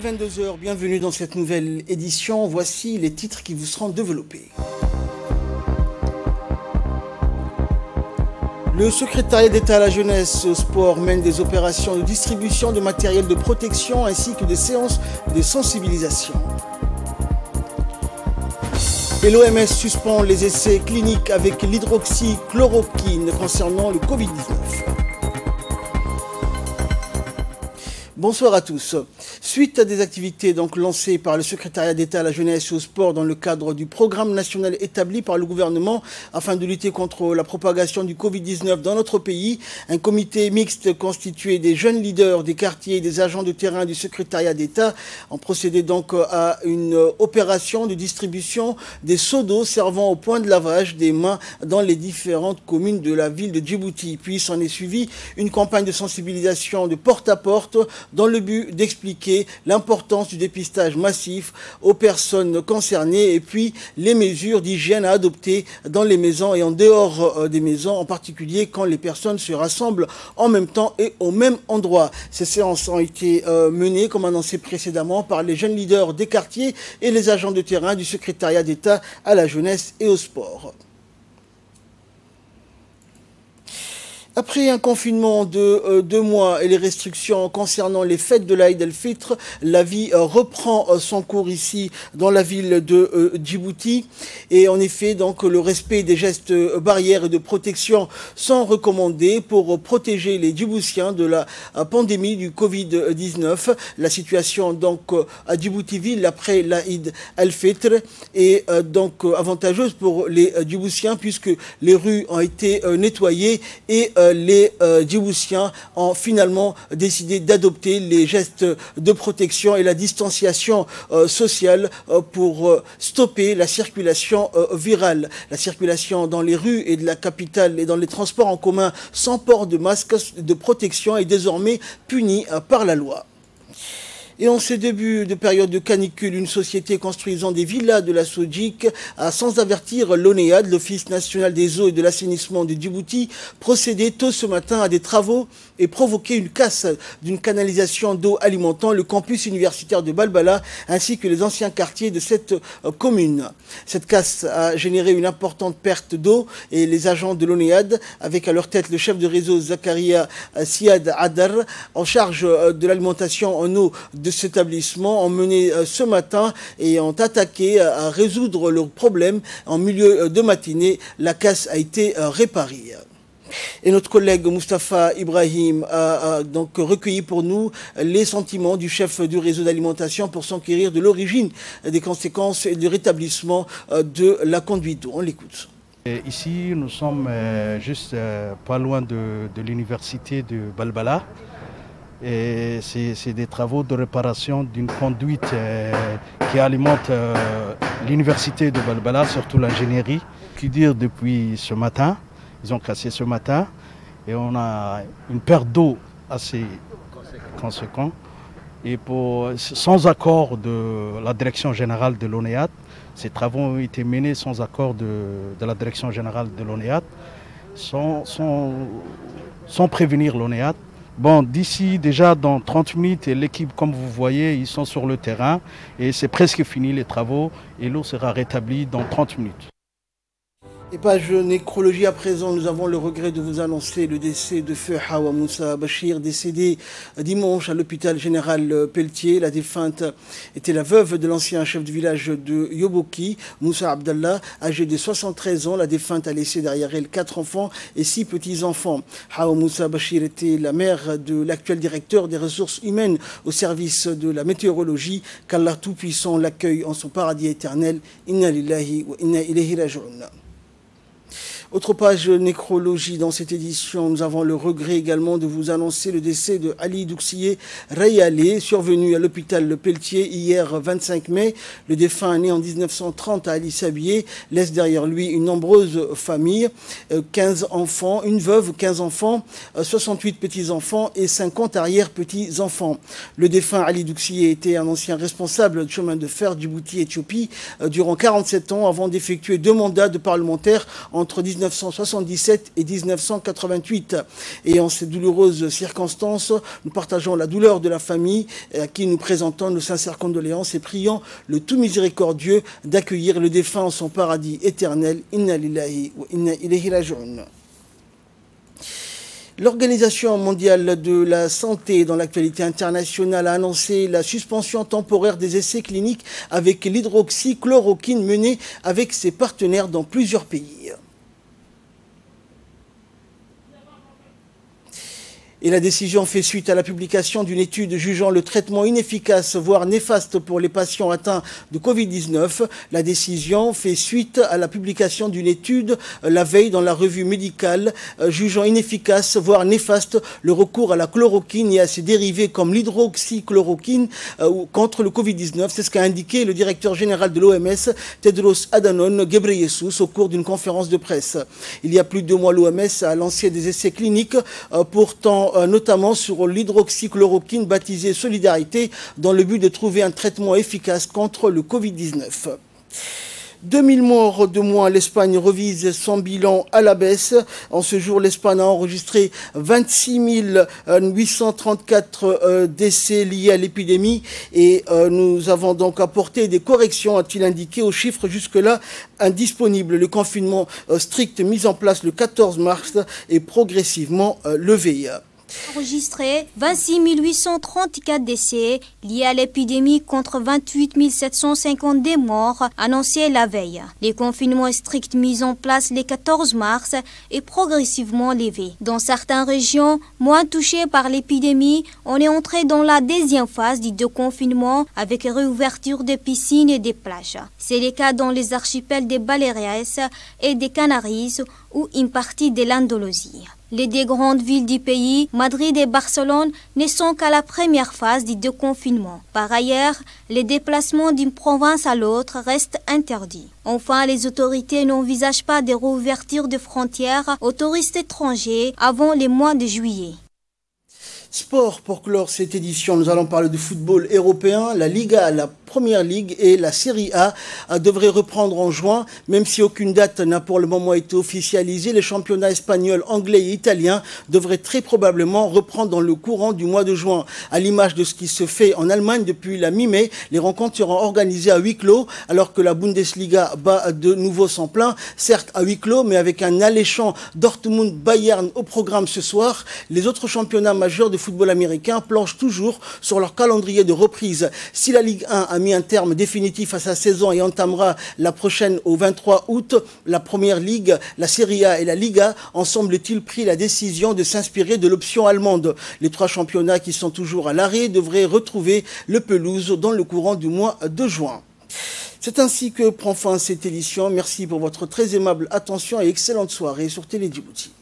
22 h, bienvenue dans cette nouvelle édition. Voici les titres qui vous seront développés. Le secrétariat d'État à la jeunesse et au sport mène des opérations de distribution de matériel de protection ainsi que des séances de sensibilisation. Et l'OMS suspend les essais cliniques avec l'hydroxychloroquine concernant le Covid-19. Bonsoir à tous. Suite à des activités lancées par le secrétariat d'État à la jeunesse et au sport dans le cadre du programme national établi par le gouvernement afin de lutter contre la propagation du Covid-19 dans notre pays, un comité mixte constitué des jeunes leaders des quartiers et des agents de terrain du secrétariat d'État ont procédé à une opération de distribution des seaux d'eau servant au point de lavage des mains dans les différentes communes de la ville de Djibouti. Puis s'en est suivi une campagne de sensibilisation de porte à porte dans le but d'expliquer l'importance du dépistage massif aux personnes concernées et puis les mesures d'hygiène à adopter dans les maisons et en dehors des maisons, en particulier quand les personnes se rassemblent en même temps et au même endroit. Ces séances ont été menées, comme annoncé précédemment, par les jeunes leaders des quartiers et les agents de terrain du secrétariat d'État à la jeunesse et au sport. Après un confinement de 2 mois et les restrictions concernant les fêtes de l'Aïd el-Fitr, la vie reprend son cours ici dans la ville de Djibouti. Et en effet, le respect des gestes barrières et de protection sont recommandés pour protéger les Djiboutiens de la pandémie du Covid-19. La situation à Djibouti-Ville après l'Aïd el-Fitr est avantageuse pour les Djiboutiens puisque les rues ont été nettoyées et les Djiboutiens ont finalement décidé d'adopter les gestes de protection et la distanciation sociale pour stopper la circulation virale. La circulation dans les rues et de la capitale et dans les transports en commun sans port de masque de protection est désormais punie par la loi. Et en ce début de période de canicule, une société construisant des villas de la Sodjik a, sans avertir l'ONEAD, l'Office national des eaux et de l'assainissement de Djibouti, procédé tôt ce matin à des travaux et provoqué une casse d'une canalisation d'eau alimentant le campus universitaire de Balbala ainsi que les anciens quartiers de cette commune. Cette casse a généré une importante perte d'eau et les agents de l'ONEAD, avec à leur tête le chef de réseau Zakaria Siad Adar, en charge de l'alimentation en eau de cet établissement, ont mené ce matin et ont attaqué à résoudre le problème. En milieu de matinée, la casse a été réparée. Et notre collègue Moustapha Ibrahim a donc recueilli pour nous les sentiments du chef du réseau d'alimentation pour s'enquérir de l'origine des conséquences et du rétablissement de la conduite d'eau. On l'écoute. Ici, nous sommes juste pas loin de l'université de Balbala. Et c'est des travaux de réparation d'une conduite qui alimente l'université de Balbala, surtout l'ingénierie. Qui dire depuis ce matin, ils ont cassé ce matin et on a une perte d'eau assez conséquente. Et sans accord de la direction générale de l'ONEAD, ces travaux ont été menés sans accord de la direction générale de l'ONEAD, sans prévenir l'ONEAD. Bon, d'ici déjà dans 30 minutes, l'équipe, comme vous voyez, ils sont sur le terrain et c'est presque fini les travaux et l'eau sera rétablie dans 30 minutes. Et page nécrologie à présent, nous avons le regret de vous annoncer le décès de feu Hawa Moussa Bachir, décédé dimanche à l'hôpital général Pelletier. La défunte était la veuve de l'ancien chef du village de Yoboki, Moussa Abdallah, âgé de 73 ans. La défunte a laissé derrière elle 4 enfants et 6 petits-enfants. Hawa Moussa Bachir était la mère de l'actuel directeur des ressources humaines au service de la météorologie. Qu'Allah Tout-Puissant l'accueille en son paradis éternel. Inna lillahi wa inna ilayhi raji'un. Autre page nécrologie dans cette édition, nous avons le regret également de vous annoncer le décès de Ali Douxié Rayalé, survenu à l'hôpital Pelletier hier 25 mai. Le défunt, né en 1930 à Ali Sabié, laisse derrière lui une nombreuse famille, 15 enfants, une veuve, 15 enfants, 68 petits-enfants et 50 arrière-petits-enfants. Le défunt Ali Douxié était un ancien responsable du chemin de fer Djibouti-Éthiopie durant 47 ans avant d'effectuer 2 mandats de parlementaire entre 19 1977 et 1988. Et en ces douloureuses circonstances, nous partageons la douleur de la famille à qui nous présentons nos sincères condoléances et prions le tout miséricordieux d'accueillir le défunt en son paradis éternel. Inna lillahi wa inna ilayhi raji'un. L'Organisation mondiale de la santé dans l'actualité internationale a annoncé la suspension temporaire des essais cliniques avec l'hydroxychloroquine menés avec ses partenaires dans plusieurs pays. Et la décision fait suite à la publication d'une étude jugeant le traitement inefficace, voire néfaste pour les patients atteints de Covid-19. La décision fait suite à la publication d'une étude la veille dans la revue médicale jugeant inefficace, voire néfaste, le recours à la chloroquine et à ses dérivés comme l'hydroxychloroquine contre le Covid-19. C'est ce qu'a indiqué le directeur général de l'OMS, Tedros Adhanom Ghebreyesus, au cours d'une conférence de presse. Il y a plus de 2 mois, l'OMS a lancé des essais cliniques pourtant notamment sur l'hydroxychloroquine baptisée Solidarité dans le but de trouver un traitement efficace contre le Covid-19. 2000 morts de moins, l'Espagne revise son bilan à la baisse. En ce jour, l'Espagne a enregistré 26 834 décès liés à l'épidémie et nous avons donc apporté des corrections, a-t-il indiqué, aux chiffres jusque-là indisponibles. Le confinement strict mis en place le 14 mars est progressivement levé. Enregistré 26 834 décès liés à l'épidémie contre 28 750 des morts annoncés la veille. Les confinements stricts mis en place le 14 mars est progressivement levé. Dans certaines régions moins touchées par l'épidémie, on est entré dans la deuxième phase du déconfinement avec réouverture des piscines et des plages. C'est le cas dans les archipels des Baleares et des Canaries ou une partie de l'Andalousie. Les deux grandes villes du pays, Madrid et Barcelone, ne sont qu'à la première phase du déconfinement. Par ailleurs, les déplacements d'une province à l'autre restent interdits. Enfin, les autorités n'envisagent pas de réouverture de frontières aux touristes étrangers avant les mois de juillet. Sport pour clore cette édition, nous allons parler du football européen. La Liga, la Première Ligue et la Serie A devraient reprendre en juin, même si aucune date n'a pour le moment été officialisée. Les championnats espagnols, anglais et italiens devraient très probablement reprendre dans le courant du mois de juin. À l'image de ce qui se fait en Allemagne depuis la mi-mai, les rencontres seront organisées à huis clos, alors que la Bundesliga bat de nouveau son plein, certes à huis clos, mais avec un alléchant Dortmund-Bayern au programme ce soir. Les autres championnats majeurs de football américain planchent toujours sur leur calendrier de reprise. Si la Ligue 1 a mis un terme définitif à sa saison et entamera la prochaine au 23 août, la Première Ligue, la Serie A et la Liga en semble-t-il pris la décision de s'inspirer de l'option allemande. Les 3 championnats qui sont toujours à l'arrêt devraient retrouver le pelouse dans le courant du mois de juin. C'est ainsi que prend fin cette édition. Merci pour votre très aimable attention et excellente soirée sur Télé Djibouti.